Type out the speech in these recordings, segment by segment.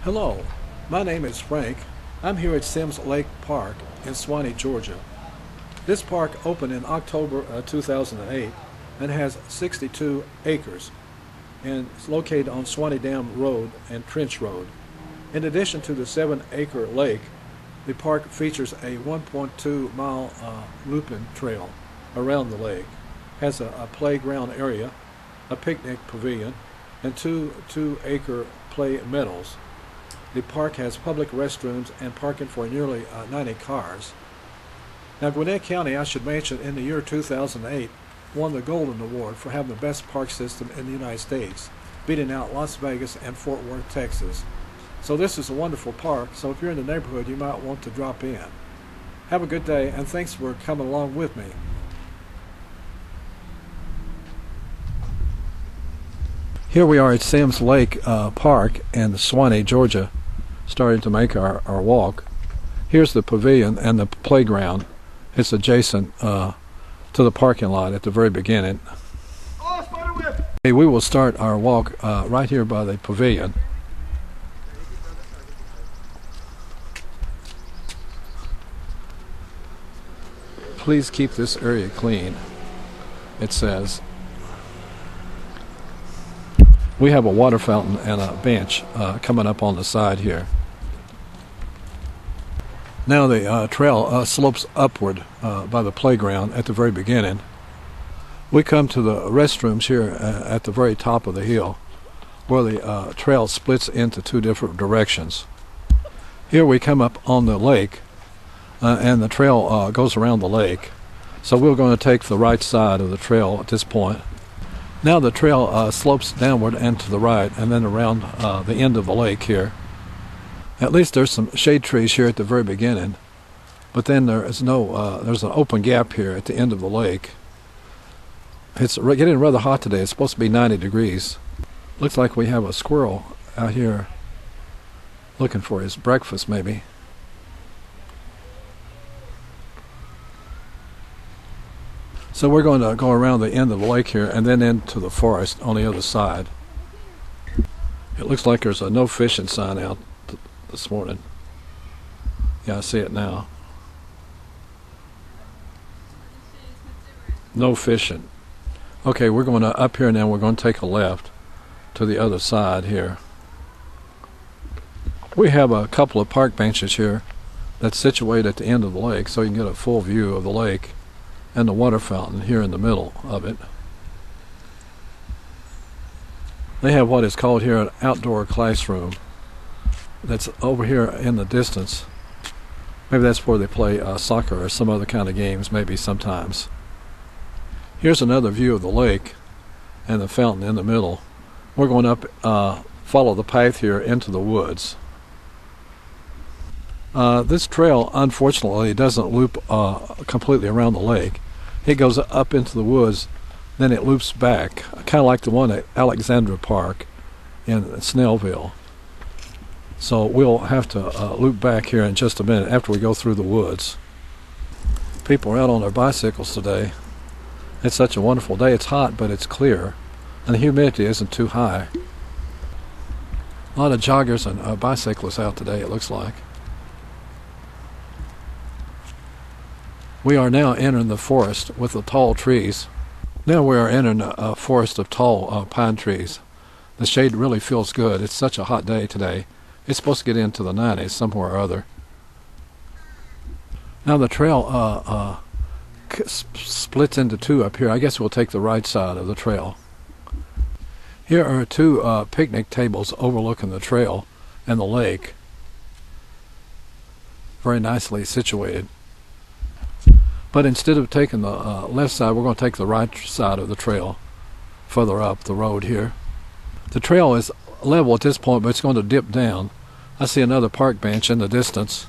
Hello, my name is Frank. I'm here at Sims Lake Park in Suwanee, Georgia. This park opened in October 2008 and has 62 acres and is located on Suwanee Dam Road and Trench Road. In addition to the 7-acre lake, the park features a 1.2-mile looping trail around the lake, has a playground area, a picnic pavilion, and two 2-acre play meadows. The park has public restrooms and parking for nearly 90 cars. Now, Gwinnett County, I should mention, in the year 2008, won the Golden Award for having the best park system in the United States, beating out Las Vegas and Fort Worth, Texas. So this is a wonderful park, so if you're in the neighborhood, you might want to drop in. Have a good day, and thanks for coming along with me. Here we are at Sims Lake Park in Suwanee, Georgia, starting to make our walk. Here's the pavilion and the playground. It's adjacent to the parking lot at the very beginning. Okay, we will start our walk right here by the pavilion. Please keep this area clean, it says. We have a water fountain and a bench coming up on the side here. Now the trail slopes upward by the playground at the very beginning. We come to the restrooms here at the very top of the hill, where the trail splits into two different directions. Here we come up on the lake, and the trail goes around the lake. So we're going to take the right side of the trail at this point. Now the trail slopes downward and to the right, and then around the end of the lake here. At least there's some shade trees here at the very beginning, but then there's an open gap here at the end of the lake. It's getting rather hot today. It's supposed to be 90 degrees. Looks like we have a squirrel out here looking for his breakfast, maybe. So we're going to go around the end of the lake here and then into the forest on the other side. It looks like there's a no fishing sign out this morning. Yeah, I see it now. No fishing. Okay, we're going to up here now. We're going to take a left to the other side here. We have a couple of park benches here that's situated at the end of the lake, so you can get a full view of the lake and the water fountain here in the middle of it. They have what is called here an outdoor classroom that's over here in the distance. Maybe that's where they play soccer or some other kind of games, maybe sometimes. Here's another view of the lake and the fountain in the middle. We're going up, follow the path here into the woods. This trail, unfortunately, doesn't loop completely around the lake. It goes up into the woods, then it loops back, kind of like the one at Alexandra Park in Snellville. So we'll have to loop back here in just a minute after we go through the woods. People are out on their bicycles today. It's such a wonderful day. It's hot, but it's clear, and the humidity isn't too high. A lot of joggers and bicyclists out today, it looks like. We are now entering the forest with the tall trees. Now we are entering a forest of tall pine trees. The shade really feels good. It's such a hot day today. It's supposed to get into the 90s somewhere or other. Now the trail splits into two up here. I guess we'll take the right side of the trail. Here are two picnic tables overlooking the trail and the lake. Very nicely situated. But instead of taking the left side, we're going to take the right side of the trail further up the road here. The trail is level at this point, but it's going to dip down. I see another park bench in the distance.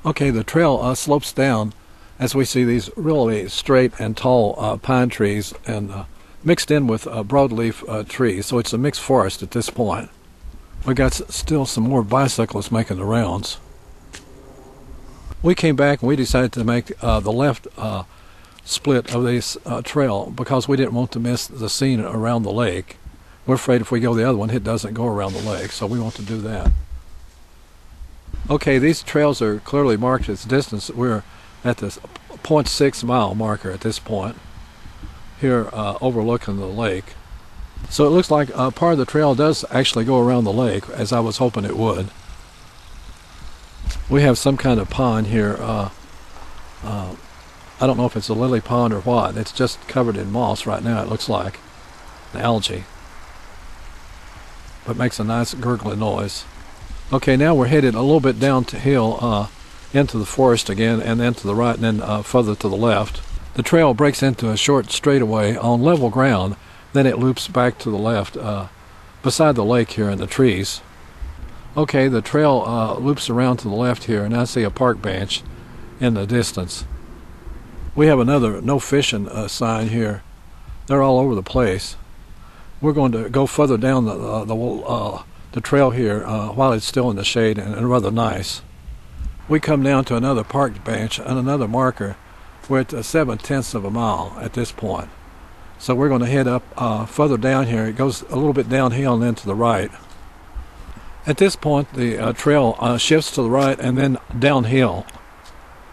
Okay, the trail slopes down as we see these really straight and tall pine trees and mixed in with broadleaf trees. So it's a mixed forest at this point. We got still some more bicyclists making the rounds. We came back and we decided to make the left split of this trail because we didn't want to miss the scene around the lake. We're afraid if we go the other one, it doesn't go around the lake, so we want to do that. Okay, these trails are clearly marked as distance. We're at this 0.6 mile marker at this point, here overlooking the lake. So it looks like part of the trail does actually go around the lake, as I was hoping it would. We have some kind of pond here. I don't know if it's a lily pond or what. It's just covered in moss right now, it looks like. The algae. But makes a nice gurgling noise. Okay, now we're headed a little bit downhill into the forest again, and then to the right, and then further to the left. The trail breaks into a short straightaway on level ground, then it loops back to the left beside the lake here in the trees. Okay, the trail loops around to the left here, and I see a park bench in the distance. We have another no fishing sign here. They're all over the place. We're going to go further down the trail here while it's still in the shade and rather nice. We come down to another park bench and another marker. We're at 7/10 of a mile at this point. So we're going to head up further down here. It goes a little bit downhill and then to the right. At this point, the trail shifts to the right and then downhill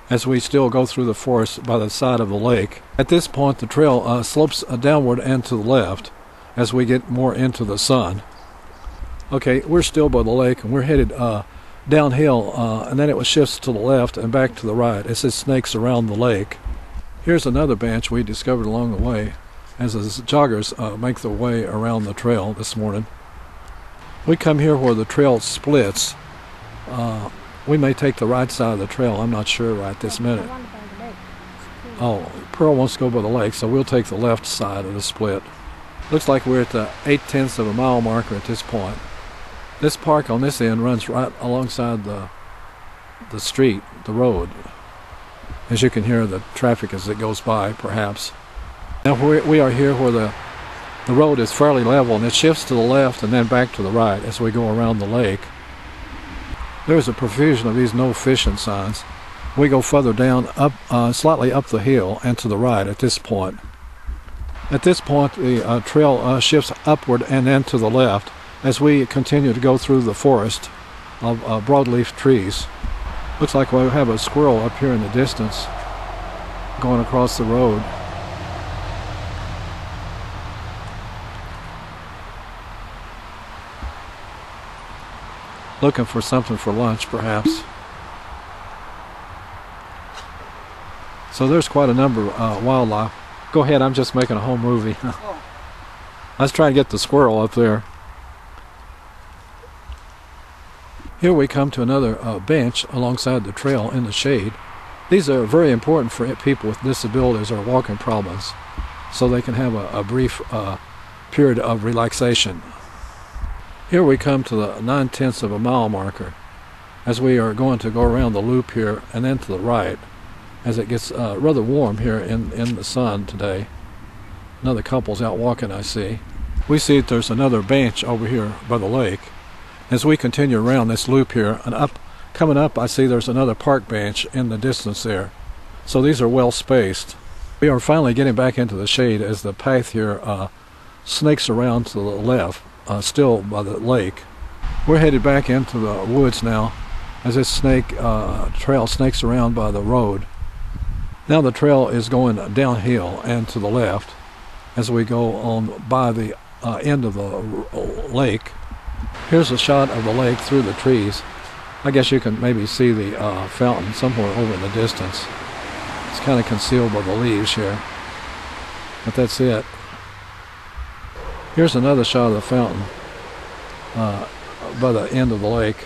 as we still go through the forest by the side of the lake. At this point, the trail slopes downward and to the left as we get more into the sun. Okay, we're still by the lake, and we're headed downhill, and then it shifts to the left and back to the right as it snakes around the lake. Here's another bench we discovered along the way as the joggers make their way around the trail this morning. We come here where the trail splits. We may take the right side of the trail. I'm not sure right this minute. Oh, Pearl wants to go by the lake, so we'll take the left side of the split. Looks like we're at the 0.8 of a mile marker at this point. This park on this end runs right alongside the street, the road. As you can hear the traffic as it goes by, perhaps. Now we are here where the road is fairly level, and it shifts to the left and then back to the right as we go around the lake. There's a profusion of these no fishing signs. We go further down, up slightly up the hill and to the right at this point. At this point, the trail shifts upward and then to the left as we continue to go through the forest of broadleaf trees. Looks like we have a squirrel up here in the distance going across the road. Looking for something for lunch, perhaps. So there's quite a number of wildlife. Go ahead, I'm just making a home movie. I was trying to get the squirrel up there. Here we come to another bench alongside the trail in the shade. These are very important for people with disabilities or walking problems, so they can have a brief period of relaxation. Here we come to the 9/10 of a mile marker as we are going to go around the loop here and then to the right as it gets rather warm here in the sun today. Another couple's out walking, I see. We see that there's another bench over here by the lake. As we continue around this loop here and coming up, I see there's another park bench in the distance there. So these are well spaced. We are finally getting back into the shade as the path here snakes around to the left, still by the lake. We're headed back into the woods now as this trail snakes around by the road. Now the trail is going downhill and to the left as we go on by the end of the lake. Here's a shot of the lake through the trees. I guess you can maybe see the fountain somewhere over in the distance. It's kind of concealed by the leaves here, but that's it. Here's another shot of the fountain by the end of the lake.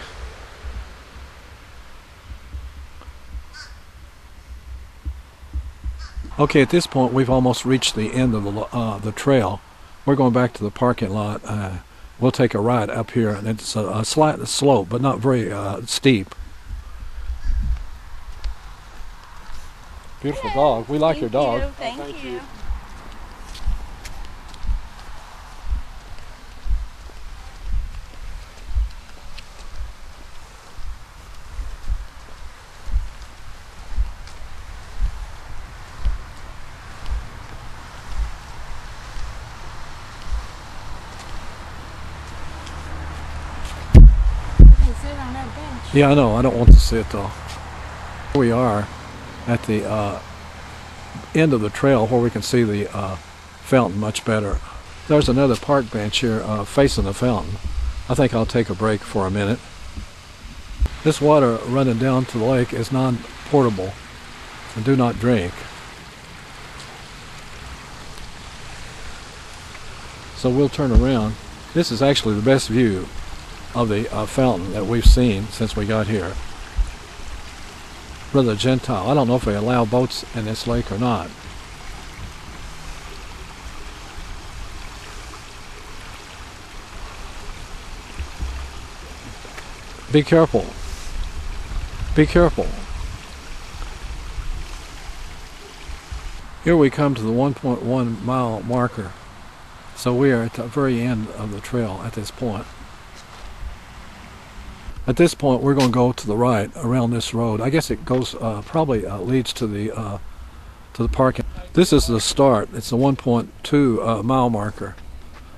Okay, at this point we've almost reached the end of the trail. We're going back to the parking lot. We'll take a ride up here, and it's a slight slope, but not very steep. Beautiful dog. We like your dog. Thank you. sit on that bench. Yeah, I know. I don't want to sit though. Here we are at the end of the trail where we can see the fountain much better. There's another park bench here facing the fountain. I think I'll take a break for a minute. This water running down to the lake is non-portable and do not drink. So we'll turn around. This is actually the best view of the fountain that we've seen since we got here. Rather Gentile. I don't know if they allow boats in this lake or not. Be careful. Be careful. Here we come to the 1.1 mile marker. So we are at the very end of the trail at this point. At this point we're going to go to the right around this road. I guess it goes probably leads to the parking. This is the start. It's the 1.2 mile marker,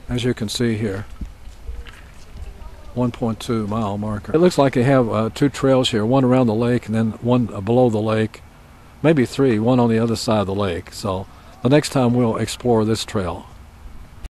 as you can see here. 1.2 mile marker. It looks like they have two trails here, one around the lake and then one below the lake, maybe three, one on the other side of the lake. So the next time we'll explore this trail.